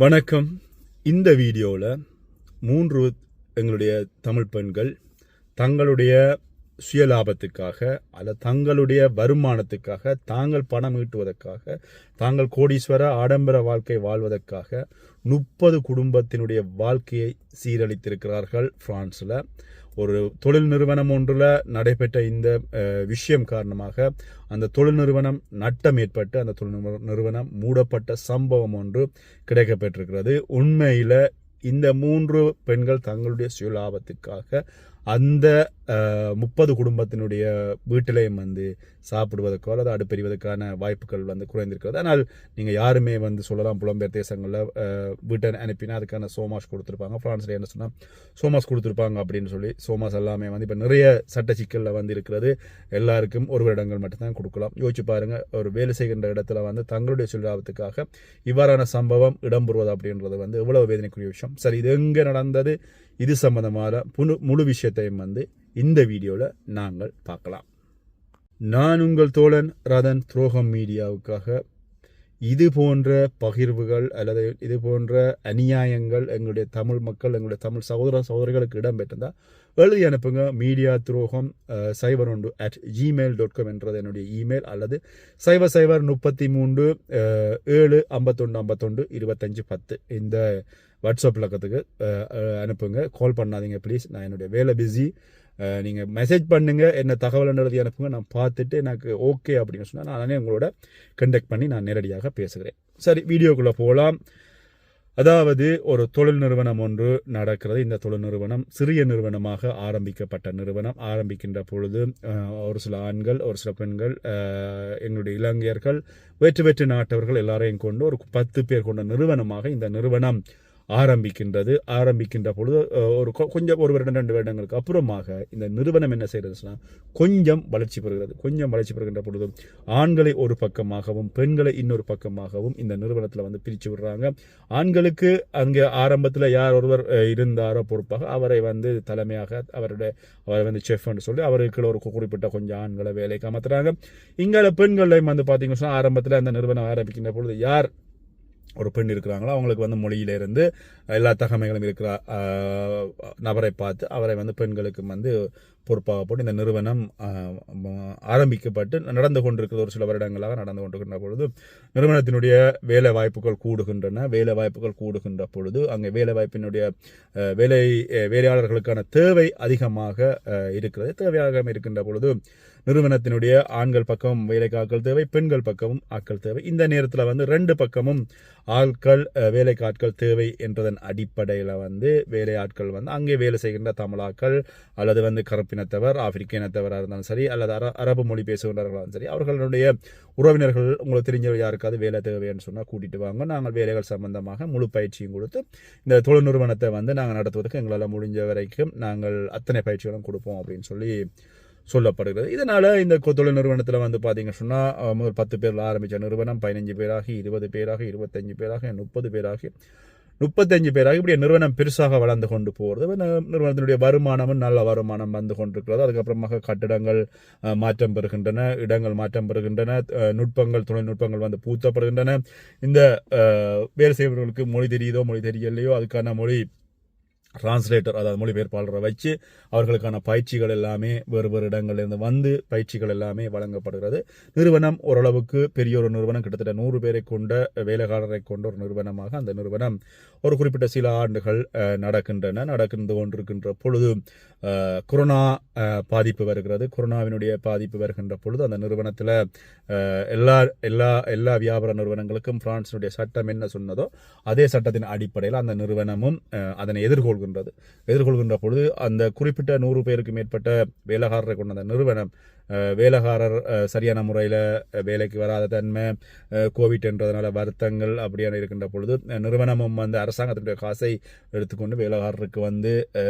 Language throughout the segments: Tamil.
வணக்கம். இந்த வீடியோவில் 3 எங்களுடைய தமிழ் பெண்கள் தங்களுடைய சுயலாபத்துக்காக அல்ல தங்களுடைய வருமானத்துக்காக தாங்கள் பணம் ஈட்டுவதற்காக தாங்கள் கோடீஸ்வர ஆடம்பர வாழ்க்கை வாழ்வதற்காக 30 குடும்பத்தினுடைய வாழ்க்கையை சீரழித்திருக்கிறார்கள். பிரான்ஸில் ஒரு தொழில் நிறுவனம் ஒன்றில் நடைபெற்ற இந்த விஷயம் காரணமாக அந்த தொழில் நிறுவனம் நட்டம் ஏற்பட்டு அந்த தொழில் நிறுவனம் மூடப்பட்ட சம்பவம் ஒன்று கிடைக்கப்பெற்றிருக்கிறது. உண்மையில் இந்த 3 பெண்கள் தங்களுடைய சுயலாபத்திற்காக அந்த 30 குடும்பத்தினுடைய வீட்டிலையும் சாப்பிடுவதற்கோ அல்லது அடுப்பெறிவதற்கான வாய்ப்புகள் குறைந்திருக்கிறது. ஆனால் நீங்கள் யாருமே சொல்லலாம், புலம்பெயர் தேசங்களில் வீட்டை அனுப்பினா அதுக்கான சோமாஸ் கொடுத்துருப்பாங்க. பிரான்ஸில் என்ன சொன்னால் சோமாஸ் கொடுத்துருப்பாங்க அப்படின்னு சொல்லி சோமாஸ் எல்லாமே இப்போ நிறைய சட்ட சிக்கலில் இருக்கிறது. எல்லாருக்கும் ஒரு வருடங்கள் மட்டும்தான் கொடுக்கலாம். யோசிச்சு பாருங்கள், ஒரு வேலை செய்கின்ற இடத்துல தங்களுடைய சுயலாபத்துக்காக இவ்வாறான சம்பவம் இடம்பெறுவது அப்படின்றது எவ்வளவு வேதனைக்குரிய விஷயம். சரி, இது எங்கே நடந்தது, இது சம்பந்தமான முழு விஷயத்தையும் இந்த வீடியோவில் நாங்கள் பார்க்கலாம். நான் உங்கள் தோழன் ரதன் துரோகம் மீடியாவுக்காக இது போன்ற பகிர்வுகள் அல்லது இது போன்ற அநியாயங்கள் எங்களுடைய தமிழ் மக்கள் எங்களுடைய தமிழ் சகோதர சகோதரிகளுக்கு இடம்பெற்றிருந்தால் எழுதி அனுப்புங்க. மீடியா துரோகம் 01@gmail.com என்றது என்னுடைய இமெயில், அல்லது 0033 7 51 51 25 10 இந்த வாட்ஸ்அப் இலக்கத்துக்கு அனுப்புங்க. கால் பண்ணாதீங்க ப்ளீஸ், நான் என்னுடைய வேலை பிஸி. நீங்கள் மெசேஜ் பண்ணுங்கள், என்ன தகவல் எழுதி அனுப்புங்க. நான் பார்த்துட்டு எனக்கு ஓகே அப்படின்னு சொன்னால் நானே உங்களோட கண்டக்ட் பண்ணி நான் நேரடியாக பேசுகிறேன். சரி, வீடியோக்குள்ளே போகலாம். அதாவது ஒரு தொழில் நிறுவனம் ஒன்று நடக்கிறது. இந்த தொழில் நிறுவனம் சிறிய நிறுவனமாக ஆரம்பிக்கப்பட்ட நிறுவனம். ஆரம்பிக்கின்ற பொழுது ஒரு சில ஆண்கள் ஒரு சில பெண்கள் எங்களுடைய இளைஞர்கள் வேற்று நாட்டவர்கள் எல்லாரையும் கொண்டு ஒரு 10 பேர் கொண்ட நிறுவனமாக இந்த நிறுவனம் ஆரம்பிக்கின்ற பொழுது கொஞ்சம் 1 வருடம் 2 வருடங்களுக்கு அப்புறமாக இந்த நிறுவனம் என்ன செய்யறதுன்னா கொஞ்சம் வளர்ச்சி பெறுகின்ற பொழுது ஆண்களை ஒரு பக்கமாகவும் பெண்களை இன்னொரு பக்கமாகவும் இந்த நிறுவனத்தில் பிரித்து விடுறாங்க. ஆண்களுக்கு அங்கே ஆரம்பத்தில் யார் ஒருவர் இருந்தாரோ பொறுப்பாக அவரை தலைமையாக அவரை செஃப் சொல்லி அவருக்கு ஒரு குறிப்பிட்ட கொஞ்சம் ஆண்களை வேலைக்கு அமர்த்துறாங்க. இங்கே பெண்களையும் பார்த்தீங்கன்னா ஆரம்பத்தில் அந்த நிறுவனம் ஆரம்பிக்கின்ற பொழுது யார் ஒரு பெண் இருக்கிறாங்களோ அவங்களுக்கு மொழியிலிருந்து எல்லா தகமைகளும் இருக்கிற நபரை பார்த்து அவரை பெண்களுக்கு பொறுப்பாக போட்டு இந்த நிறுவனம் ஆரம்பிக்கப்பட்டு நடந்து கொண்டிருக்கிறது. ஒரு சில வருடங்களாக நடந்து கொண்டிருக்கின்ற பொழுது நிறுவனத்தினுடைய வேலை வாய்ப்புகள் கூடுகின்ற பொழுது அங்கே வேலை வாய்ப்பினுடைய வேலையாளர்களுக்கான தேவை அதிகமாக இருக்கிறது. தேவையாக இருக்கின்ற பொழுது நிறுவனத்தினுடைய ஆண்கள் பக்கம் வேலைக்கு ஆட்கள் தேவை, பெண்கள் பக்கமும் ஆட்கள் தேவை. இந்த நேரத்தில் 2 பக்கமும் ஆட்கள் வேலைக்கு ஆட்கள் தேவை என்றதன் அடிப்படையில் வேலை ஆட்கள் அங்கே வேலை செய்கின்ற தமிழாக்கள் அல்லது கருப்பினத்தவர் ஆப்பிரிக்க இனத்தவராக இருந்தாலும் சரி அல்லது அரபு மொழி பேசுகின்றவர்களாலும் சரி அவர்களுடைய உறவினர்கள் உங்களுக்கு தெரிஞ்சவர் யாருக்காவது வேலை தேவைன்னு சொன்னால் கூட்டிட்டு வாங்க, நாங்கள் வேலைகள் சம்பந்தமாக முழு பயிற்சியும் கொடுத்து இந்த தொழில் நிறுவனத்தை நாங்கள் நடத்துவதற்கு எங்களால் முடிஞ்ச வரைக்கும் நாங்கள் அத்தனை பயிற்சிகளும் கொடுப்போம் அப்படின்னு சொல்லப்படுகிறது. இதனால இந்த தொழில் நிறுவனத்தில் பார்த்தீங்க சொன்னால் முதல் 10 பேரில் ஆரம்பித்த நிறுவனம் 15 பேராகி 20 பேராகி 25 பேராகி 30 பேராகி 35 பேராக இப்படி நிறுவனம் பெருசாக வளர்ந்து கொண்டு போகிறது. நிறுவனத்தினுடைய வருமானமும் நல்ல வருமானம் கொண்டிருக்கிறது. அதுக்கப்புறமாக கட்டிடங்கள் மாற்றம் பெறுகின்றன, இடங்கள் மாற்றம் பெறுகின்றன, தொழில்நுட்பங்கள் பூத்தப்படுகின்றன. இந்த வேலை செய்பவர்களுக்கு மொழி தெரியுதோ மொழி தெரியலையோ அதுக்கான மொழி டிரான்ஸ்லேட்டர் அதாவது மொழிபெயர்ப்பாளரை வச்சு அவர்களுக்கான பயிற்சிகள் எல்லாமே வேறு இடங்களிலிருந்து பயிற்சிகள் எல்லாமே வழங்கப்படுகிறது. நிறுவனம் ஓரளவுக்கு பெரிய ஒரு நிறுவனம், கிட்டத்தட்ட 100 பேரை கொண்ட வேலைக்காரரை கொண்ட ஒரு நிறுவனமாக அந்த நிறுவனம் ஒரு குறிப்பிட்ட சில ஆண்டுகள் நடந்து கொண்டிருக்கின்ற பொழுது கொரோனா பாதிப்பு வருகிறது. கொரோனாவினுடைய பாதிப்பு வருகின்ற பொழுது அந்த நிறுவனத்தில் எல்லா வியாபார நிறுவனங்களுக்கும் பிரான்சினுடைய சட்டம் என்ன சொன்னதோ அதே சட்டத்தின் அடிப்படையில் அந்த நிறுவனமும் அதனை எதிர்கொள்கின்ற பொழுது அந்த குறிப்பிட்ட 100 பேருக்கு மேற்பட்ட வேலைக்காரரை கொண்ட அந்த நிறுவனம் வேலைக்காரர் சரியான முறையில் வேலைக்கு வராத தன்மை, கோவிட் என்றதுனால வருத்தங்கள் அப்படியான இருக்கின்ற பொழுது நிறுவனமும் அரசாங்கத்தினுடைய காசை எடுத்துக்கொண்டு வேலைக்காரருக்கு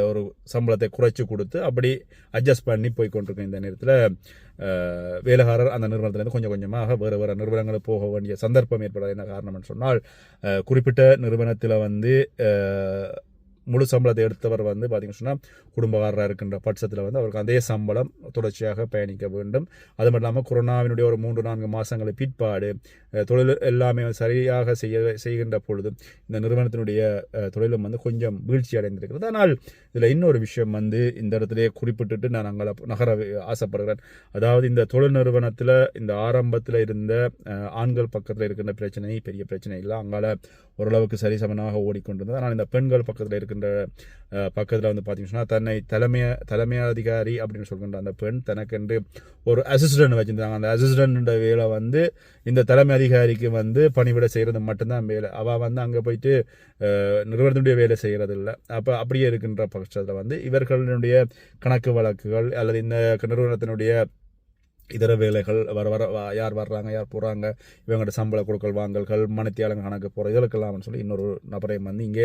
ஒரு சம்பளத்தை குறைச்சி கொடுத்து அப்படி அட்ஜஸ்ட் பண்ணி போய்கொண்டிருக்கும். இந்த நேரத்தில் வேலைக்காரர் அந்த நிறுவனத்திலிருந்து கொஞ்சம் கொஞ்சமாக வேறு நிறுவனங்களுக்கு போக வேண்டிய சந்தர்ப்பம் ஏற்படாது. என்ன காரணம்னு சொன்னால் குறிப்பிட்ட நிறுவனத்தில் முழு சம்பளத்தை எடுத்தவர் வந்து பார்த்தீங்கன்னு சொன்னால் குடும்பக்காரராக இருக்கின்ற பட்சத்தில் வந்து அவருக்கு அதே சம்பளம் தொடர்ச்சியாக பயணிக்க வேண்டும். அது மட்டும் இல்லாமல் கொரோனாவினுடைய ஒரு 3-4 மாதங்களை பிற்பாடு தொழில் எல்லாமே சரியாக செய்கின்ற பொழுது இந்த நிறுவனத்தினுடைய தொழிலும் வந்து கொஞ்சம் வீழ்ச்சி அடைந்திருக்கிறது. ஆனால் இதில் இன்னொரு விஷயம் வந்து இந்த இடத்துல குறிப்பிட்டுட்டு நான் அங்கே நகர ஆசைப்படுகிறேன். அதாவது இந்த தொழில் நிறுவனத்தில் இந்த ஆரம்பத்தில் இருந்த ஆண்கள் பக்கத்தில் இருக்கின்ற பிரச்சனை பெரிய பிரச்சனை இல்லை, அங்கால ஓரளவுக்கு சரிசமனாக ஓடிக்கொண்டிருந்தது. ஆனால் இந்த பெண்கள் பக்கத்தில் இருக்கின்ற பக்கத்தில் வந்து பார்த்தீங்கன்னா தன்னை தலைமை அதிகாரி அப்படின்னு சொல்கின்ற அந்த பெண் தனக்கென்று ஒரு அசிஸ்டன்ட் வச்சுருந்தாங்க. அந்த அசிஸ்டன்ட் வேலை வந்து இந்த தலைமை அதிகாரிக்கு வந்து பணிவிட செய்கிறது மட்டும்தான் வேலை. அவள் வந்து அங்கே போயிட்டு நிறுவனத்தினுடைய வேலை செய்கிறது இல்லை. அப்போ அப்படியே இருக்கின்ற பட்சத்தில் வந்து இவர்களுடைய கணக்கு வழக்குகள் அல்லது இந்த நிறுவனத்தினுடைய இதர வேலைகள் யார் வர்றாங்க யார் போகிறாங்க, இவங்கள்ட்ட சம்பள கொடுக்கல் வாங்கல்கள், மணித்தியாலங்க கணக்கு போகிற இதற்கெல்லாம் சொல்லி இன்னொரு நபரையும் வந்து இங்கே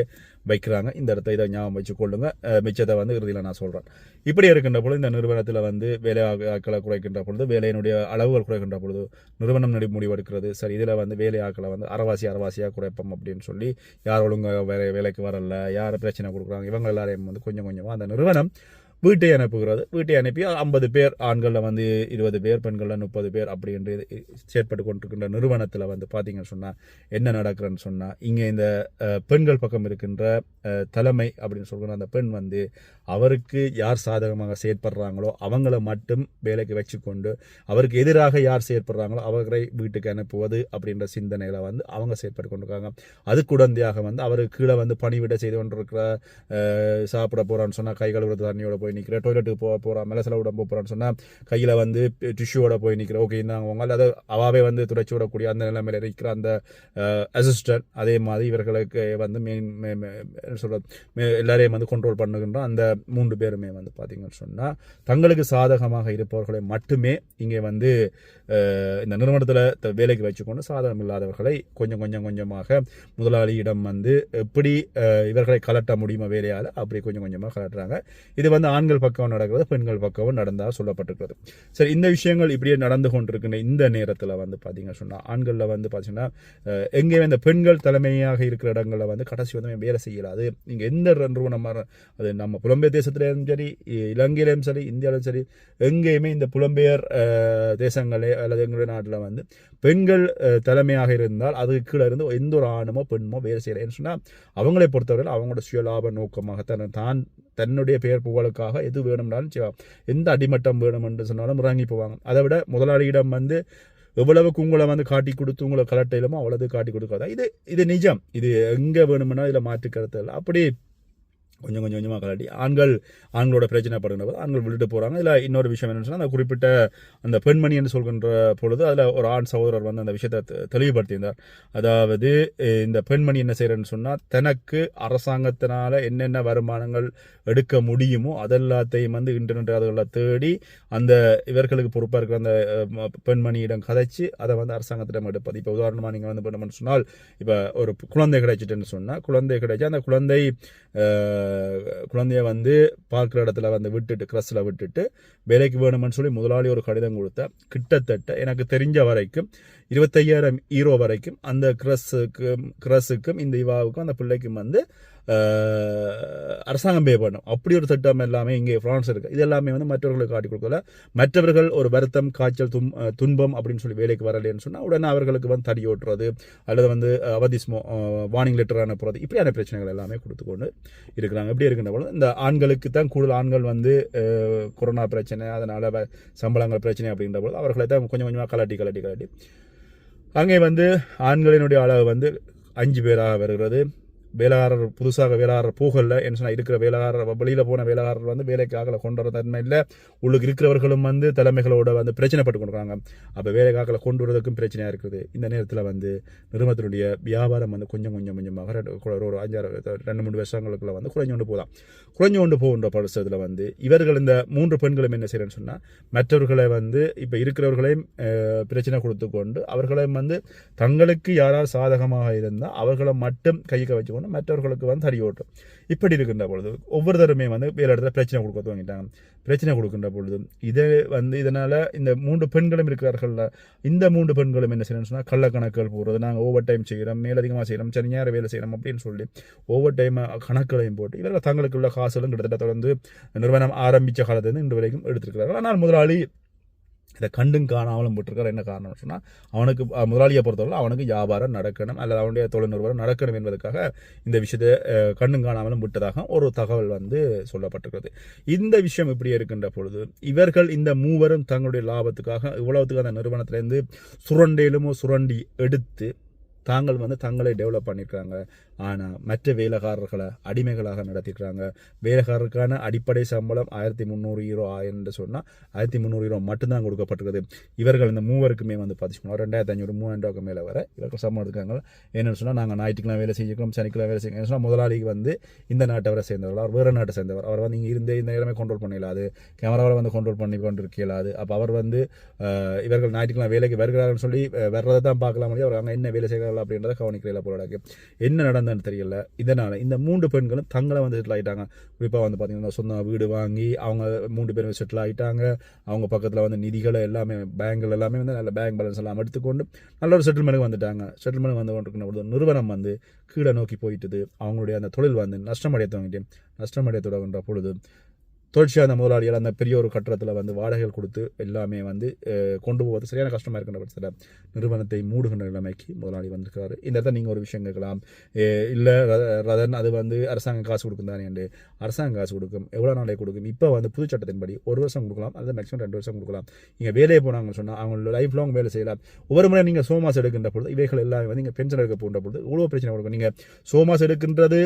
வைக்கிறாங்க. இந்த இடத்த இதை ஞாபகம் வச்சு கொள்ளுங்க. மிச்சத்தை வந்து இறுதியில் நான் சொல்கிறேன். இப்படி இருக்கின்ற பொழுது இந்த நிறுவனத்தில் வந்து வேலையாட்களை குறைக்கின்ற பொழுது, வேலையினுடைய அளவுகள் குறைக்கின்ற பொழுது நிறுவனம் முடிவெடுக்கிறது, சரி இதில் வந்து வேலையாட்களை வந்து அறவாசியாக குறைப்போம் அப்படின்னு சொல்லி யார் ஒழுங்காக வேலைக்கு வரல, யார் பிரச்சனை கொடுக்குறாங்க, இவங்க எல்லாரையும் வந்து கொஞ்சம் கொஞ்சமாக அந்த நிறுவனம் வீட்டை அனுப்புகிறது. வீட்டை அனுப்பி 50 பேர், ஆண்களில் வந்து 20 பேர், பெண்களில் 30 பேர் அப்படி என்று செயற்பட்டு கொண்டிருக்கின்ற நிறுவனத்தில் வந்து பார்த்தீங்கன்னு சொன்னால் என்ன நடக்கிறன்னு சொன்னால், இங்கே இந்த பெண்கள் பக்கம் இருக்கின்ற தலைமை அப்படின்னு சொல்கிற அந்த பெண் வந்து அவருக்கு யார் சாதகமாக செயற்படுறாங்களோ அவங்கள மட்டும் வேலைக்கு வச்சுக்கொண்டு அவருக்கு எதிராக யார் செயற்படுறாங்களோ அவர்களை வீட்டுக்கு அனுப்புவது அப்படின்ற சிந்தனையில் வந்து அவங்க செயற்பட்டு கொண்டிருக்காங்க. அதுக்கு உடந்தையாக வந்து அவருக்கு கீழே வந்து பணிவிட செய்து கொண்டிருக்கிற சாப்பிட போகிறான்னு சொன்னால் கை கழுவுற தண்ணியோட போய் நிற்கிற, டொய்லெட்டுக்கு போகிறான், மெலசில் விட போகிறான்னு சொன்னால் கையில் வந்து டிஷ்யூவோட போய் நிற்கிற, ஓகே இந்தாங்க அல்லது அவாவே வந்து துடைச்சி விடக்கூடிய அந்த நிலைமையில் இருக்கிற அந்த அசிஸ்டன்ட். அதே மாதிரி இவர்களுக்கு வந்து எல்லாரையும் வந்து கண்ட்ரோல் பண்ணுகின்ற அந்த 3 பேருமே வந்து பார்த்தீங்கன்னு சொன்னால் தங்களுக்கு சாதகமாக இருப்பவர்களை மட்டுமே இங்கே வந்து இந்த நிறுவனத்தில் வேலைக்கு வச்சுக்கொண்டு சாதகம் இல்லாதவர்களை கொஞ்சமாக முதலாளியிடம் வந்து எப்படி இவர்களை கலட்ட முடியுமா வேலையால் அப்படி கொஞ்சமாக கலட்டுறாங்க. இது வந்து ஆண்கள் பக்கம் நடக்கிறது, பெண்கள் பக்கம் நடந்தால் சொல்லப்பட்டிருக்கிறது. சரி, இந்த விஷயங்கள் இப்படியே நடந்து கொண்டிருக்கின்ற இந்த நேரத்தில் வந்து பார்த்தீங்கன்னு சொன்னால் ஆண்களில் வந்து பார்த்தீங்கன்னா எங்கேயுமே இந்த பெண்கள் தலைமையாக இருக்கிற இடங்களில் வந்து கடைசி வந்து வேலை செய்யலாது. நீங்கள் எந்த நிறுவனமாக அது நம்ம புலம்பெயர் தேசத்திலும் சரி, இலங்கையிலும் சரி, இந்தியாவிலும் சரி, எங்கேயுமே இந்த புலம்பெயர் தேசங்களே அல்லது எங்களுடைய நாட்டில் வந்து பெண்கள் தலைமையாக இருந்தால் அதுக்கு கீழே இருந்து எந்த ஒரு ஆணுமோ பெண்ணுமோ வேலை செய்யலைன்னு சொன்னால் அவங்களை பொறுத்தவரை அவங்களோட சுயலாப நோக்கமாக தன்னுடைய பெயர் புகழுக்காக எது வேணும்னாலும் எந்த அடிமட்டம் வேணும் என்று சொன்னாலும் இறங்கி போவாங்க. அதை விட முதலாளியிடம் வந்து எவ்வளவுக்கு உங்களை வந்து காட்டி கொடுத்து உங்களை கலட்டையிலுமோ அவ்வளவு காட்டி கொடுக்காதா. இது நிஜம். இது எங்கே வேணும்னா இதில் மாற்று கருத்து இல்லை. அப்படி கொஞ்சமாக கலாட்டி ஆண்களோட பிரச்சனை படுகின்ற போது ஆண்கள் விட்டுட்டு போகிறாங்க. இதில் இன்னொரு விஷயம் என்னன்னு சொன்னால், அந்த குறிப்பிட்ட அந்த பெண்மணி என்று சொல்கின்ற பொழுது அதில் ஒரு ஆண் சகோதரர் வந்து அந்த விஷயத்தை தெளிவுபடுத்தியிருந்தார். அதாவது இந்த பெண்மணி என்ன செய்கிறேன்னு சொன்னால், தனக்கு அரசாங்கத்தினால் என்னென்ன வருமானங்கள் எடுக்க முடியுமோ அதெல்லாத்தையும் வந்து இன்டர்நெட் அதுகளில் தேடி அந்த இவர்களுக்கு பொறுப்பாக இருக்கிற அந்த பெண்மணியிடம் கதைச்சு அதை வந்து அரசாங்கத்திடம் எடுப்பது. இப்போ உதாரணமாக நீங்கள் வந்து பண்ணணும்னு சொன்னால், இப்போ ஒரு குழந்தை கிடைச்சிட்டுன்னு சொன்னால், குழந்தை கிடைச்சா அந்த குழந்தைய வந்து பார்க்குற இடத்துல வந்து விட்டுட்டு கிரஸில் விட்டுட்டு வேலைக்கு வேணும்னு சொல்லி முதலாளி ஒரு கடிதம் கொடுத்தா கிட்டத்தட்ட எனக்கு தெரிஞ்ச வரைக்கும் 25,000 யூரோ வரைக்கும் அந்த கிரஸுக்கும் இந்த இவாவுக்கும் அந்த பிள்ளைக்கும் வந்து அரசாங்கம் பே பண்ணும். அப்படி ஒரு திட்டம் எல்லாமே இங்கே பிரான்ஸ் இருக்குது. இது எல்லாமே வந்து மற்றவர்களுக்கு காட்டி கொடுக்கல. மற்றவர்கள் ஒரு வருத்தம், காய்ச்சல், துன்பம் அப்படின்னு சொல்லி வேலைக்கு வரலைன்னு சொன்னால் உடனே அவர்களுக்கு வந்து தடி ஓட்டுறது அல்லது வந்து அவதிஸ்மோ வார்னிங் லெட்டர் அனுப்புறது, இப்படியான பிரச்சனைகள் எல்லாமே கொடுத்து கொண்டு இருக்கிறாங்க. எப்படி இருக்கின்ற போது இந்த ஆண்களுக்கு தான் கூடுதல் ஆண்கள் வந்து கொரோனா பிரச்சனை, அதனால் சம்பளங்கள் பிரச்சனை அப்படின்ற போது அவர்களை தான் கொஞ்சமாக கலாட்டி அங்கே வந்து ஆண்களினுடைய அளவு வந்து 5 பேராக வருகிறது. வேலைக்காரர் புதுசாக வேலைக்காரர் போகல என்ன சொன்னால், இருக்கிற வேலைக்காரர் வெளியில் போன வேலைக்காரர் வந்து வேலைக்காக கொண்டு வர தன்மை இல்லை. உள்ளுக்கு இருக்கிறவர்களும் வந்து தலைமைகளோட வந்து பிரச்சனைப்பட்டு கொண்டுருக்காங்க. அப்போ வேலைக்காக கொண்டு வரதுக்கும் பிரச்சனையாக இருக்குது. இந்த நேரத்தில் வந்து நிறுவனத்தினுடைய வியாபாரம் வந்து கொஞ்சமாக ஒரு 2-3 வருஷங்களுக்குள்ள வந்து குறைஞ்சு கொண்டு போகின்ற பட்சத்தில் வந்து இவர்கள் இந்த 3 பெண்களும் என்ன செய்யறேன்னு சொன்னால், மற்றவர்களை வந்து இப்போ இருக்கிறவர்களையும் பிரச்சனை கொடுத்து கொண்டு அவர்களையும் வந்து தங்களுக்கு யாரால் சாதகமாக இருந்தால் அவர்களை மட்டும் கைக்க வச்சுக்கொண்டு வந்து மற்றவர்களுக்கு வந்து தடி ஓட்டும். இப்படி இருக்கின்ற பொழுது ஒவ்வொருத்தருமே வந்து வேறு இடத்துல பிரச்சனை கொடுக்க துவங்கிட்டாங்க. பிரச்சனை கொடுக்கின்ற பொழுது இதே வந்து இதனால் இந்த 3 பெண்களும் இருக்கிறார்கள். இந்த 3 பெண்களும் என்ன செய்யணும்னு சொன்னால் கள்ளக்கணக்குகள் போடுறது, நாங்கள் ஓவர் டைம் செய்கிறோம், மேலதிகமாக செய்கிறோம், சரி நேரம் வேலை செய்கிறோம் அப்படின்னு சொல்லி ஓவர் டைம் கணக்குகளையும் போட்டு இவர்கள் தங்களுக்கு உள்ள காசுகளும் கிட்டத்தட்ட தொடர்ந்து நிறுவனம் ஆரம்பித்த காலத்திலிருந்து இன்று வரைக்கும் எடுத்திருக்கிறார்கள். ஆனால் முதலாளி இதை கண்டும் காணாமலும் போட்டிருக்காரு. என்ன காரணம்னு சொன்னால் அவனுக்கு முதலாளியை பொறுத்தவரை அவனுக்கு வியாபாரம் நடக்கணும் அல்லது அவனுடைய தொழில் நிறுவனம் நடக்கணும் என்பதற்காக இந்த விஷயத்தை கண்டும் காணாமலும் விட்டதாக ஒரு தகவல் வந்து சொல்லப்பட்டிருக்கிறது. இந்த விஷயம் இப்படி இருக்கின்ற பொழுது இவர்கள் இந்த மூவரும் தங்களுடைய லாபத்துக்காக இவ்வளவுத்துக்கு அந்த நிறுவனத்திலேருந்து சுரண்டி எடுத்து தாங்கள் வந்து தங்களை டெவலப் பண்ணியிருக்காங்க. ஆனால் மற்ற வேலைக்காரர்களை அடிமைகளாக நடத்திக்கிறாங்க. வேலைக்காரருக்கான அடிப்படை சம்பளம் 1300 யூரோ என்று சொன்னால் 1300 யூரோ மட்டும்தான் கொடுக்கப்பட்டிருக்குது. இவர்கள் இந்த மூவருக்குமே வந்து பார்த்திங்கன்னா 2500 3000 மேலே வர இவர்கள் சம்பளம் எடுக்காங்க. என்னென்னு சொன்னால் நாங்கள் ஞாயிற்றுக்கிழமை வேலை செஞ்சுக்கிறோம், சனிக்கிழமை வேலை செய்யணும் சொன்னால் முதலாளிக்கு வந்து இந்த நாட்டவரை சேர்ந்தவர், அவர் வேறு நாட்டை சேர்ந்தவர், அவர் வந்து இங்கே இருந்தே இந்த இடமே கண்ட்ரோல் பண்ணிடலாது, கேமராவில் வந்து கண்ட்ரோல் பண்ணி கொண்டு இருக்கலாது. அப்போ அவர் வந்து இவர்கள் ஞாயிற்றுக்கிழமை வேலைக்கு வருகிறார்கள் சொல்லி வர்றதை தான் பார்க்கலாம் முடியும், அவர் அங்கே என்ன வேலை செய்கிறார்கள் அப்படின்றத கவனிக்கிறீங்களா போல என்ன நடந்ததுன்னு தெரியல. இதனால் இந்த 3 பெண்களும் தங்களை வந்து செட்டில் ஆகிட்டாங்க. குறிப்பாக வந்து பார்த்தீங்கன்னா சொந்த வீடு வாங்கி அவங்க 3 பேரும் செட்டில் ஆகிட்டாங்க. அவங்க பக்கத்தில் வந்து நிதிகளை எல்லாமே பேங்கில் எல்லாமே வந்து நல்ல பேங்க் பேலன்ஸ் எல்லாம் எடுத்துக்கொண்டு நல்ல ஒரு செட்டில்மெண்ட்டுக்கு வந்துட்டாங்க. செட்டில்மெண்ட் வந்து கொண்டிருக்கிற பொழுது நிறுவனம் வந்து கீழே நோக்கி போயிட்டுது. அவங்களுடைய அந்த தொழில் வந்து நஷ்டமடைய தொடங்குகின்ற பொழுது தொடர்ச்சியாக அந்த முதலாளிகள் அந்த பெரிய ஒரு கட்டடத்தில் வந்து வாடகைகள் கொடுத்து எல்லாமே வந்து கொண்டு போவது சரியான கஷ்டமாக இருக்கின்ற பட்சத்தில் நிறுவனத்தை மூடுகின்ற நிலைமைக்கு முதலாளி வந்திருக்கிறாரு. இந்த இடத்துல நீங்கள் ஒரு விஷயம் கேட்கலாம், இல்லை ரதன் அது வந்து அரசாங்கம் காசு கொடுக்கும் தானே என்று. அரசாங்கம் காசு கொடுக்கும், எவ்வளோ நாளே கொடுக்கும். இப்போ வந்து புது சட்டத்தின்படி 1 வருஷம் கொடுக்கலாம், அல்லது மேக்ஸிமம் 2 வருஷம் கொடுக்கலாம். நீங்கள் வேலையை போனாங்கன்னு சொன்னால் அவங்களோட லைஃப் லாங் வேலை செய்யலாம். ஒவ்வொரு முறை நீங்கள் சோமாஸ் எடுக்கின்ற பொழுது இவைகள் எல்லாமே வந்து நீங்கள் பென்ஷன் எடுக்க போகின்ற பொழுது இவ்வளோ பிரச்சனை கொடுக்கும். நீங்கள் சோமாஸ் எடுக்கின்றது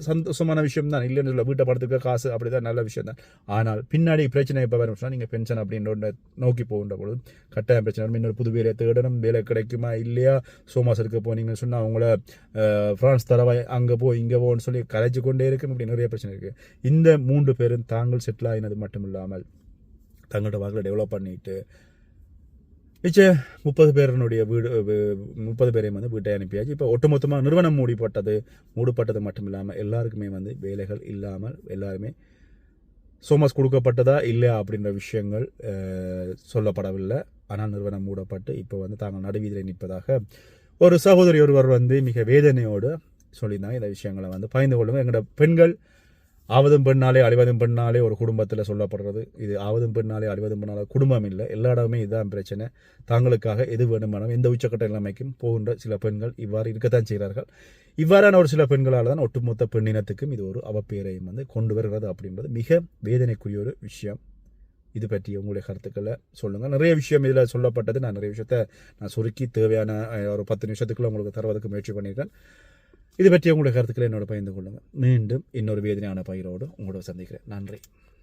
சந்தோஷமான விஷயம் தான், இல்லைன்னு சொல்ல வீட்டை படுத்துக்க காசு அப்படி தான் நல்ல விஷயம் தான். ஆனால் பின்னாடி பிரச்சனை எப்போ வரும் சொன்னால் நீங்கள் பென்ஷன் அப்படின்ற நோக்கி போகின்ற பொழுது கட்டாயம் பிரச்சனை வரும். இன்னொரு புது வேலையை தேடணும், வேலை கிடைக்குமா இல்லையா, சோமாஸ் எடுக்க போனீங்கன்னு சொன்னால் அவங்கள ஃப்ரான்ஸ் தரவாய் அங்கே இங்கே போன்னு சொல்லி கரைச்சி கொண்டே இருக்கும். இப்படி நிறைய பிரச்சனை இருக்குது. இந்த 3 பேரும் தாங்கள் செட்டில் ஆகினது மட்டும் இல்லாமல் தங்களோட வாக்கில் டெவலப் பண்ணிட்டு மிச்ச 30 பேருடைய வீடு 30 பேரையும் வந்து வீட்டை அனுப்பியாச்சு. இப்போ ஒட்டுமொத்தமாக நிறுவனம் மூடப்பட்டது மட்டும் இல்லாமல் எல்லாருக்குமே வந்து வேலைகள் இல்லாமல் எல்லாருமே சோமாஸ் கொடுக்கப்பட்டதா இல்லையா அப்படின்ற விஷயங்கள் சொல்லப்படவில்லை. ஆனால் நிறுவனம் மூடப்பட்டு இப்போ வந்து தாங்கள் நடுவீதியில் நிற்பதாக ஒரு சகோதரி ஒருவர் வந்து மிக வேதனையோடு சொல்லியிருந்தாங்க. இந்த விஷயங்களை வந்து பகிர்ந்து கொள்ளுங்க. எங்களோட பெண்கள் ஆவதும் பெண்ணாலே அழிவதும் பெண்ணாலே ஒரு குடும்பத்தில் சொல்லப்படுறது. இது ஆவதும் பெண்ணாலே அழிவதும் பெண்ணாலே குடும்பம் இல்லை, எல்லா இடமே இதுதான் பிரச்சனை. தாங்களுக்காக எது வேணுமானம் எந்த உச்சக்கட்ட நிலைமைக்கும் போகின்ற சில பெண்கள் இவ்வாறு இருக்கத்தான் செய்கிறார்கள். இவ்வாறான ஒரு சில பெண்களால் தான் ஒட்டுமொத்த பெண்ணினத்துக்கும் இது ஒரு அவப்பெயரையும் வந்து கொண்டு வருகிறது அப்படின்றது மிக வேதனைக்குரிய ஒரு விஷயம். இது பற்றி உங்களுடைய கருத்துக்களை சொல்லுங்கள். நிறைய விஷயம் இதில் சொல்லப்பட்டது. நான் நிறைய விஷயத்தை சுருக்கி தேவையான ஒரு 10 நிமிஷத்துக்குள்ள உங்களுக்கு தருவதற்கு முயற்சி பண்ணியிருக்கேன். இது பற்றி உங்களுடைய கருத்துக்களை என்னோட பகிர்ந்து கொள்ளுங்கள். மீண்டும் இன்னொரு வேதனையான பகிரோடு உங்களோட சந்திக்கிறேன். நன்றி.